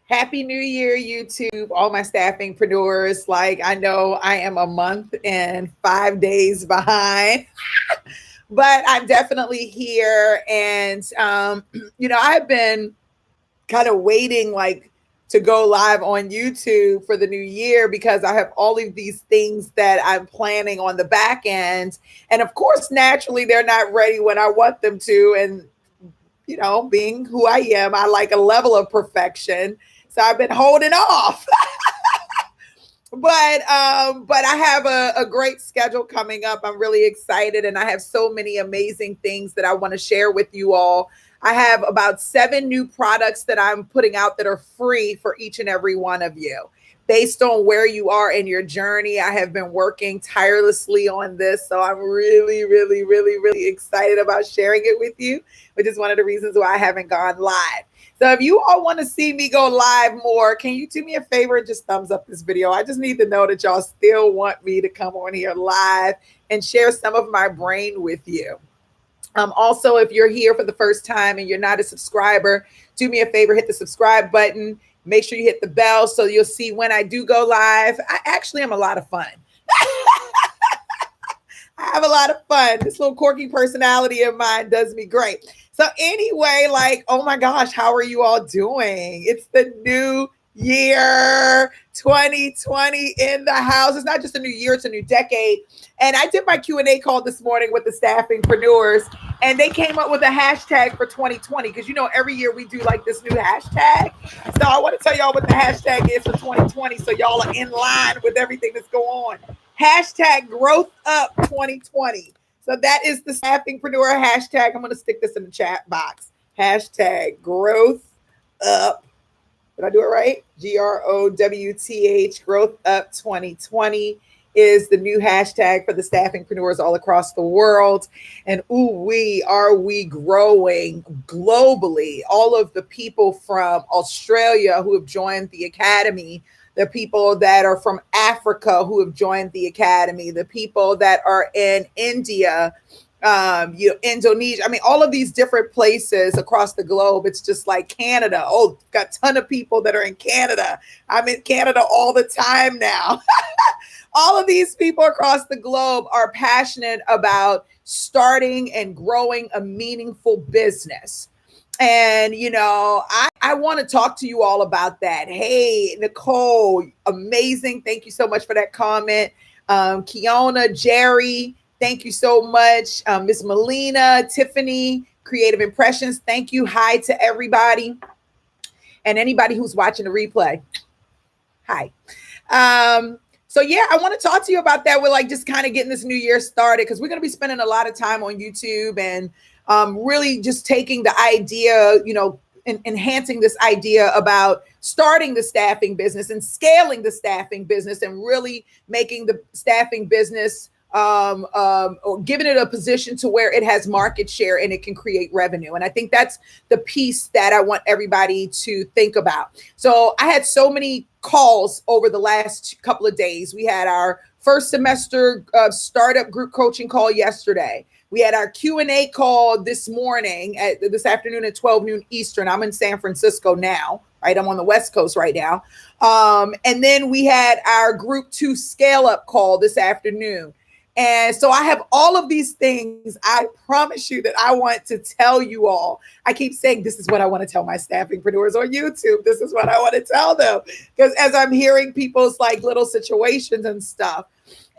Happy New Year, YouTube, all my staffingpreneurs. Like, I know I am a month and 5 days behind, but I'm definitely here. And, I've been kind of waiting, like, to go live on YouTube for the new year because I have all of these things that I'm planning on the back end. And of course, naturally, they're not ready when I want them to. And being who I am, I like a level of perfection. So I've been holding off. But I have a great schedule coming up. I'm really excited, and I have so many amazing things that I want to share with you all. I have about 7 new products that I'm putting out that are free for each and every one of you. Based on where you are in your journey, I have been working tirelessly on this. So I'm really, really, really, really excited about sharing it with you, which is one of the reasons why I haven't gone live. So if you all want to see me go live more, can you do me a favor and just thumbs up this video? I just need to know that y'all still want me to come on here live and share some of my brain with you. Also, if you're here for the first time and you're not a subscriber, do me a favor, hit the subscribe button. Make sure you hit the bell so you'll see when I do go live. I actually am a lot of fun. I have a lot of fun. This little quirky personality of mine does me great. So anyway, like, oh my gosh, how are you all doing? It's the new year, 2020 in the house. It's not just a new year, it's a new decade. And I did my Q&A call this morning with the staffingpreneurs, and they came up with a hashtag for 2020 because, every year we do like this new hashtag. So I want to tell y'all what the hashtag is for 2020 so y'all are in line with everything that's going on. Hashtag growth up 2020. So that is the staffingpreneur hashtag. I'm going to stick this in the chat box. Hashtag growth up. Did I do it right? GROWTH, growth up 2020 is the new hashtag for the staffingpreneurs all across the world. And are we growing globally? All of the people from Australia who have joined the academy, the people that are from Africa who have joined the academy, the people that are in India, Indonesia. I mean, all of these different places across the globe. It's just like Canada. Oh, got a ton of people that are in Canada. I'm in Canada all the time now. All of these people across the globe are passionate about starting and growing a meaningful business. And, I want to talk to you all about that. Hey, Nicole, amazing. Thank you so much for that comment. Kiona, Jerry, thank you so much. Miss Melina, Tiffany, Creative Impressions. Thank you. Hi to everybody. And anybody who's watching the replay. Hi. So yeah, I want to talk to you about that. We're like just kind of getting this new year started because we're going to be spending a lot of time on YouTube and really just taking the idea, enhancing this idea about starting the staffing business and scaling the staffing business and really making the staffing business or giving it a position to where it has market share and it can create revenue. And I think that's the piece that I want everybody to think about. So I had so many calls over the last couple of days. We had our first semester startup group coaching call yesterday. We had our Q&A call this afternoon at 12 noon Eastern. I'm in San Francisco now, right? I'm on the West Coast right now. And then we had our group 2 scale up call this afternoon. And so I have all of these things. I promise you that I want to tell you all. I keep saying this is what I want to tell my staffingpreneurs on YouTube. This is what I want to tell them. Because as I'm hearing people's like little situations and stuff.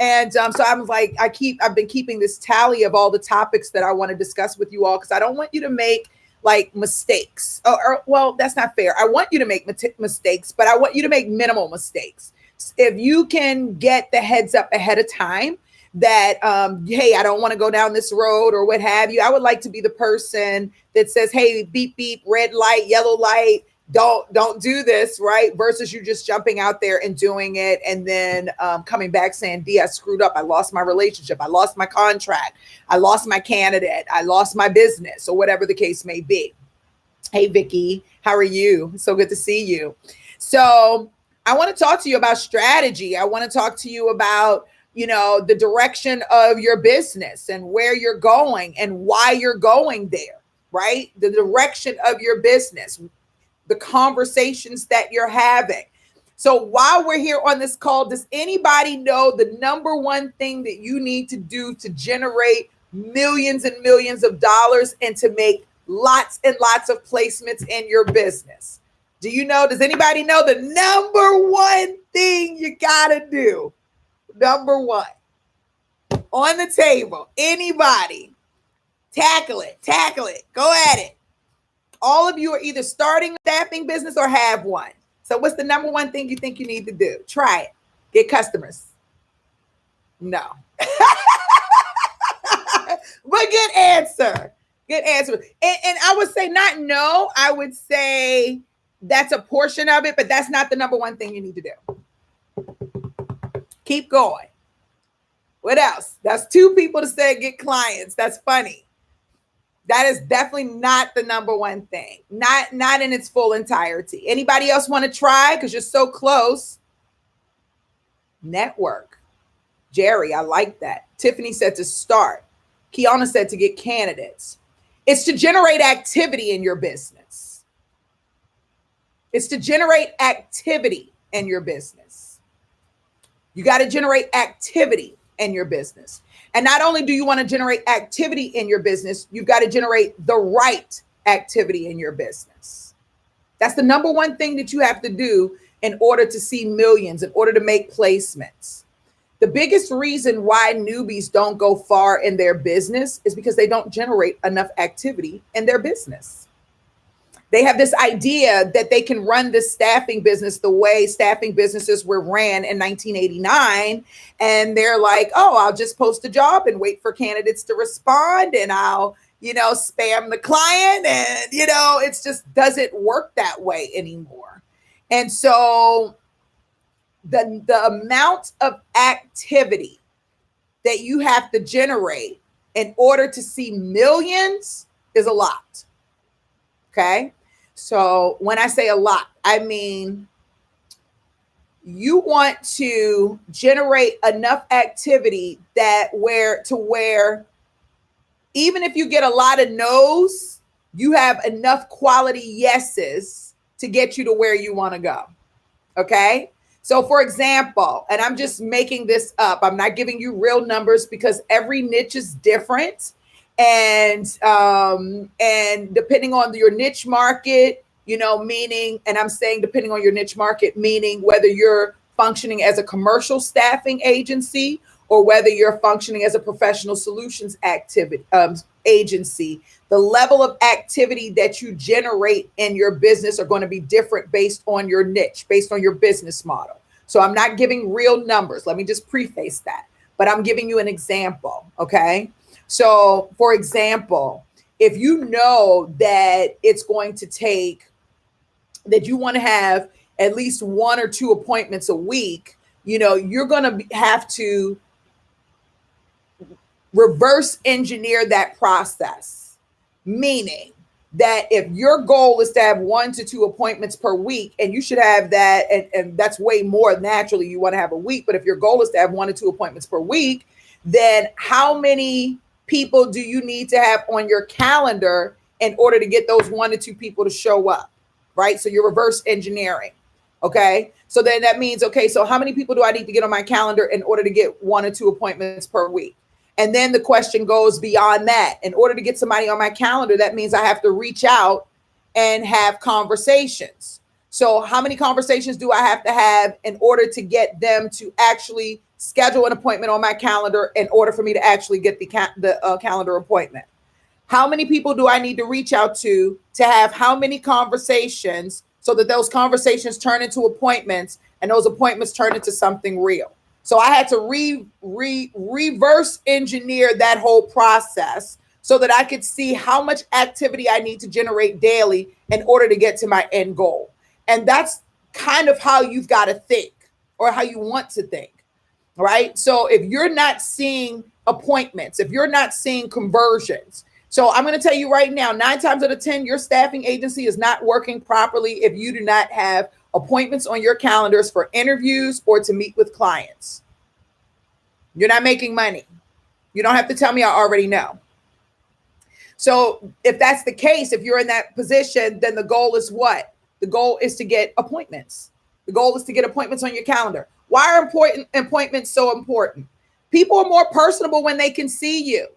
And so I was like, I've been keeping this tally of all the topics that I want to discuss with you all because I don't want you to make like mistakes. Well, that's not fair. I want you to make mistakes, but I want you to make minimal mistakes. If you can get the heads up ahead of time, that, hey, I don't want to go down this road or what have you. I would like to be the person that says, hey, beep, beep, red light, yellow light, don't do this, right? Versus you just jumping out there and doing it and then coming back saying, D, I screwed up. I lost my relationship. I lost my contract. I lost my candidate. I lost my business or whatever the case may be. Hey, Vicky, how are you? So good to see you. So I want to talk to you about strategy. I want to talk to you about the direction of your business and where you're going and why you're going there, right? The direction of your business. the conversations that you're having. So while we're here on this call, does anybody know the number one thing that you need to do to generate millions and millions of dollars and to make lots and lots of placements in your business? Do you know? Does anybody know the number one thing you gotta do? Number one on the table. Anybody? Tackle it. Go at it. All of you are either starting a staffing business or have one. So what's the number one thing you think you need to do? Try it. Get customers. No. But good answer. Good answer. And I would say not no. I would say that's a portion of it, but that's not the number one thing you need to do. Keep going. What else? That's two people to say get clients. That's funny. That is definitely not the number one thing. Not in its full entirety. Anybody else want to try? Because you're so close. Network. Jerry, I like that. Tiffany said to start. Kiana said to get candidates. It's to generate activity in your business. It's to generate activity in your business. You got to generate activity in your business. And not only do you want to generate activity in your business, you've got to generate the right activity in your business. That's the number one thing that you have to do in order to see millions, in order to make placements. The biggest reason why newbies don't go far in their business is because they don't generate enough activity in their business. They have this idea that they can run this staffing business the way staffing businesses were ran in 1989. And they're like, oh, I'll just post a job and wait for candidates to respond. And I'll, spam the client. And, it just doesn't work that way anymore. And so the amount of activity that you have to generate in order to see millions is a lot. Okay. So when I say a lot, I mean, you want to generate enough activity where even if you get a lot of no's, you have enough quality yeses to get you to where you want to go. Okay. So for example, and I'm just making this up, I'm not giving you real numbers because every niche is different. And depending on your niche market, meaning, and I'm saying depending on your niche market, meaning whether you're functioning as a commercial staffing agency or whether you're functioning as a professional solutions agency, the level of activity that you generate in your business are going to be different based on your niche, based on your business model. So I'm not giving real numbers. Let me just preface that, but I'm giving you an example. Okay. So, for example, if you know that it's going to take, that you want to have at least 1 or 2 appointments a week, you're going to have to reverse engineer that process. Meaning that if your goal is to have 1 to 2 appointments per week, and you should have that, and that's way more naturally you want to have a week. But if your goal is to have 1 to 2 appointments per week, then how many people do you need to have on your calendar in order to get those 1 to 2 people to show up, right? So you're reverse engineering, okay? So then that means, okay, so how many people do I need to get on my calendar in order to get 1 or 2 appointments per week? And then the question goes beyond that. In order to get somebody on my calendar, that means I have to reach out and have conversations. So how many conversations do I have to have in order to get them to actually schedule an appointment on my calendar in order for me to actually get the calendar appointment? How many people do I need to reach out to have how many conversations so that those conversations turn into appointments and those appointments turn into something real? So I had to reverse engineer that whole process so that I could see how much activity I need to generate daily in order to get to my end goal. And that's kind of how you've got to think, or how you want to think. Right? So if you're not seeing appointments, if you're not seeing conversions, so I'm going to tell you right now, 9 times out of 10, your staffing agency is not working properly if you do not have appointments on your calendars for interviews or to meet with clients. You're not making money. You don't have to tell me, I already know. So if that's the case, if you're in that position, then the goal is what? The goal is to get appointments. The goal is to get appointments on your calendar. Why are important appointments so important? People are more personable when they can see you.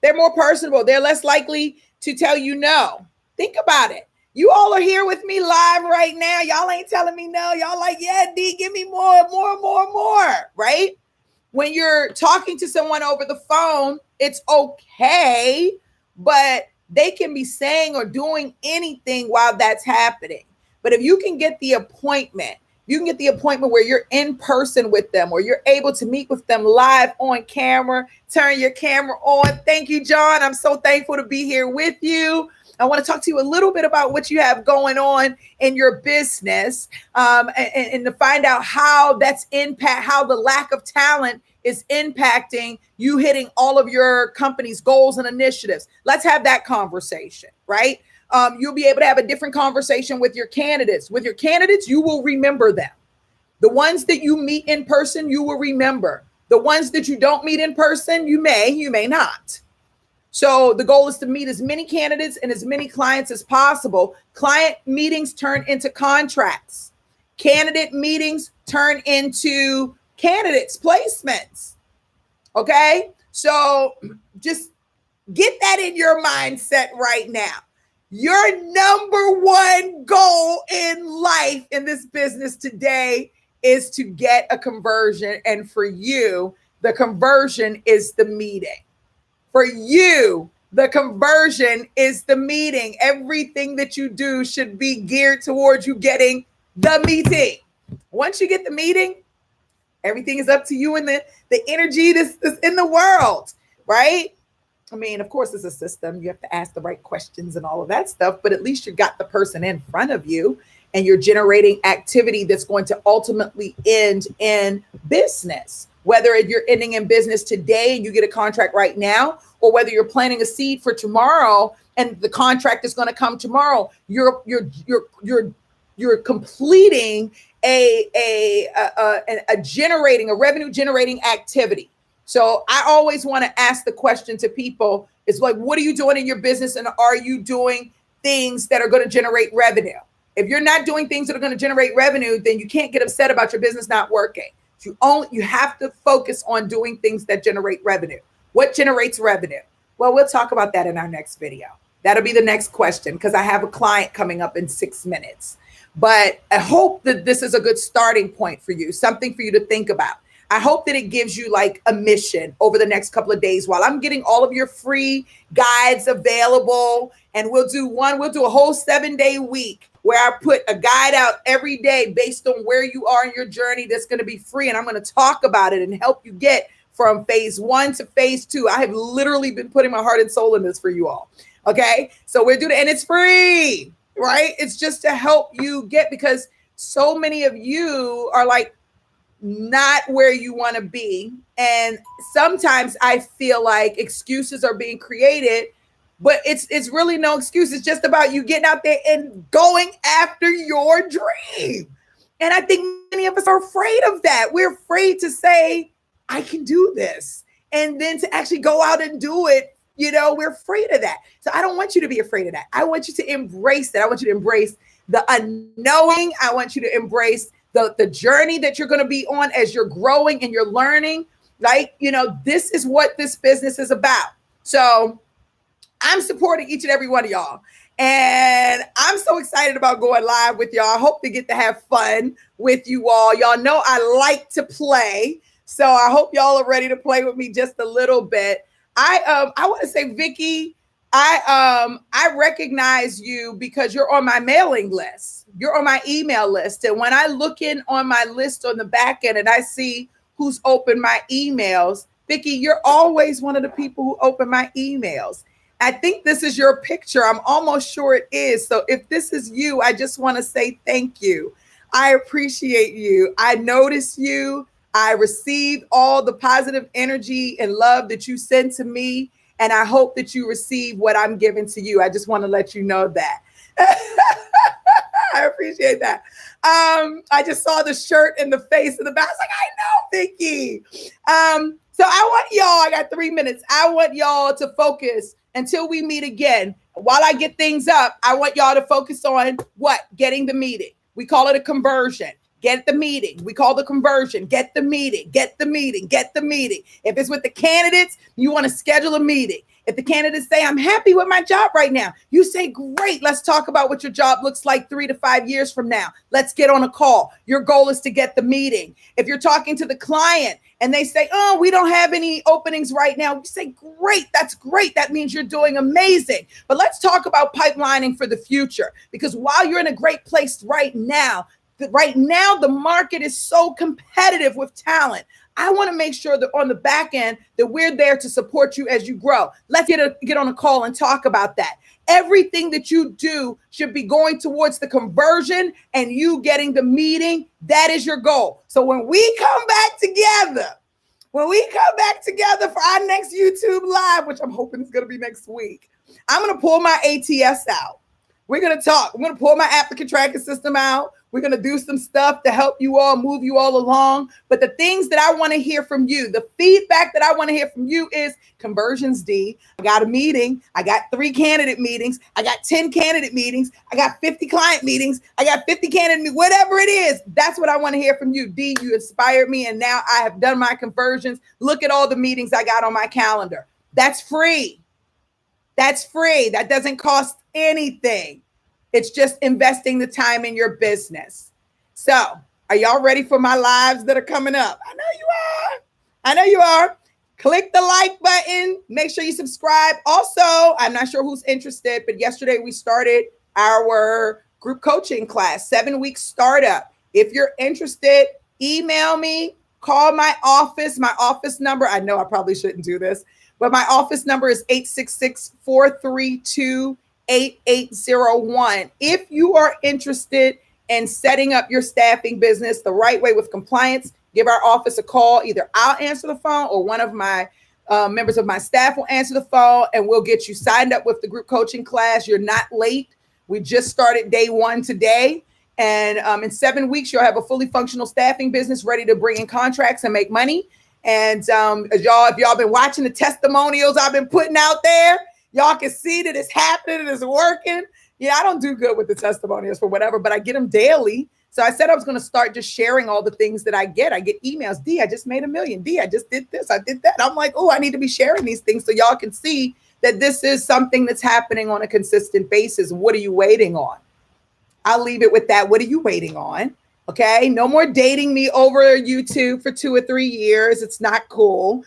They're more personable. They're less likely to tell you no. Think about it. You all are here with me live right now. Y'all ain't telling me no. Y'all like, yeah, D, give me more, right? When you're talking to someone over the phone, it's okay, but they can be saying or doing anything while that's happening. But if you can get the appointment, where you're in person with them, or you're able to meet with them live on camera, turn your camera on. Thank you, John. I'm so thankful to be here with you. I want to talk to you a little bit about what you have going on in your business, and to find out how how the lack of talent is impacting you hitting all of your company's goals and initiatives. Let's have that conversation, right? You'll be able to have a different conversation with your candidates. With your candidates, you will remember them. The ones that you meet in person, you will remember. The ones that you don't meet in person, you may not. So the goal is to meet as many candidates and as many clients as possible. Client meetings turn into contracts. Candidate meetings turn into candidates placements. Okay? So just get that in your mindset right now. Your number one goal in life in this business today is to get a conversion. And for you, the conversion is the meeting. For you, the conversion is the meeting. Everything that you do should be geared towards you getting the meeting. Once you get the meeting, everything is up to you and the energy that's in the world, right? I mean, of course, it's a system. You have to ask the right questions and all of that stuff, but at least you got the person in front of you and you're generating activity that's going to ultimately end in business. Whether you're ending in business today and you get a contract right now, or whether you're planting a seed for tomorrow and the contract is going to come tomorrow, you're completing a revenue generating activity. So I always want to ask the question to people, it's like, what are you doing in your business? And are you doing things that are going to generate revenue? If you're not doing things that are going to generate revenue, then you can't get upset about your business not working. You have to focus on doing things that generate revenue. What generates revenue? Well, we'll talk about that in our next video. That'll be the next question because I have a client coming up in 6 minutes. But I hope that this is a good starting point for you, something for you to think about. I hope that it gives you like a mission over the next couple of days while I'm getting all of your free guides available. And we'll do a whole 7-day week where I put a guide out every day based on where you are in your journey that's going to be free. And I'm going to talk about it and help you get from phase 1 to phase 2. I have literally been putting my heart and soul in this for you all. Okay. So we're doing it and it's free, right? It's just to help you get, because so many of you are like, not where you want to be. And sometimes I feel like excuses are being created, but it's really no excuse. It's just about you getting out there and going after your dream. And I think many of us are afraid of that. We're afraid to say, I can do this. And then to actually go out and do it, we're afraid of that. So I don't want you to be afraid of that. I want you to embrace that. I want you to embrace the unknowing. I want you to embrace the journey that you're going to be on as you're growing and you're learning. Like, this is what this business is about. So I'm supporting each and every one of y'all. And I'm so excited about going live with y'all. I hope to get to have fun with you all. Y'all know I like to play. So I hope y'all are ready to play with me just a little bit. I want to say, Vicky, I recognize you because you're on my mailing list. You're on my email list. And when I look in on my list on the back end and I see who's opened my emails, Vicky, you're always one of the people who open my emails. I think this is your picture. I'm almost sure it is. So if this is you, I just want to say thank you. I appreciate you. I notice you. I receive all the positive energy and love that you send to me. And I hope that you receive what I'm giving to you. I just want to let you know that. I appreciate that. I just saw the shirt and the face in the back. I was like, I know, Vicky. So I want y'all, I got 3 minutes. I want y'all to focus until we meet again, while I get things up, I want y'all to focus on what? Getting the meeting. We call it a conversion. Get the meeting. We call the conversion. Get the meeting. Get the meeting. Get the meeting. If it's with the candidates, you want to schedule a meeting. If the candidates say, I'm happy with my job right now, you say, great, let's talk about what your job looks like 3 to 5 years from now. Let's get on a call. Your goal is to get the meeting. If you're talking to the client and they say, oh, we don't have any openings right now, you say, great, that's great. That means you're doing amazing. But let's talk about pipelining for the future, because while you're in a great place right now, the market is so competitive with talent. I want to make sure that on the back end that we're there to support you as you grow. Let's get on a call and talk about that. Everything that you do should be going towards the conversion and you getting the meeting. That is your goal. So when we come back together for our next YouTube live, which I'm hoping is going to be next week, I'm going to pull my ATS out. We're going to talk. I'm going to pull my applicant tracking system out. We're going to do some stuff to help you all, move you all along. But the things that I want to hear from you, the feedback that I want to hear from you is conversions, D. I got a meeting. I got 3 candidate meetings. I got 10 candidate meetings. I got 50 client meetings. I got 50 candidate meetings, whatever it is. That's what I want to hear from you. D, you inspired me. And now I have done my conversions. Look at all the meetings I got on my calendar. That's free. That's free. That doesn't cost anything. It's just investing the time in your business. So are y'all ready for my lives that are coming up? I know you are. Click the like button. Make sure you subscribe. Also, I'm not sure who's interested, but yesterday we started our group coaching class, 7-week startup. If you're interested, email me, call my office. My office number, I know I probably shouldn't do this, but my office number is 866-432-8801. If you are interested in setting up your staffing business the right way with compliance, give our office a call. Either I'll answer the phone or one of my members of my staff will answer the phone, and we'll get you signed up with the group coaching class. You're not late. We just started day 1 today. And in 7 weeks, you'll have a fully functional staffing business ready to bring in contracts and make money. And if y'all been watching the testimonials I've been putting out there, y'all can see that it's happening and it's working. Yeah, I don't do good with the testimonials for whatever, but I get them daily. So I said I was going to start just sharing all the things that I get. I get emails. D, I just made $1 million. D, I just did this. I did that. I'm like, oh, I need to be sharing these things so y'all can see that this is something that's happening on a consistent basis. What are you waiting on? I'll leave it with that. What are you waiting on? Okay. No more dating me over YouTube for 2 or 3 years. It's not cool.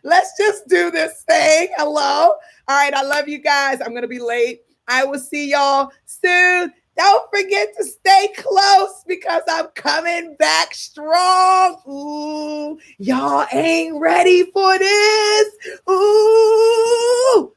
Let's just do this thing. Hello. All right. I love you guys. I'm going to be late. I will see y'all soon. Don't forget to stay close because I'm coming back strong. Ooh, y'all ain't ready for this. Ooh.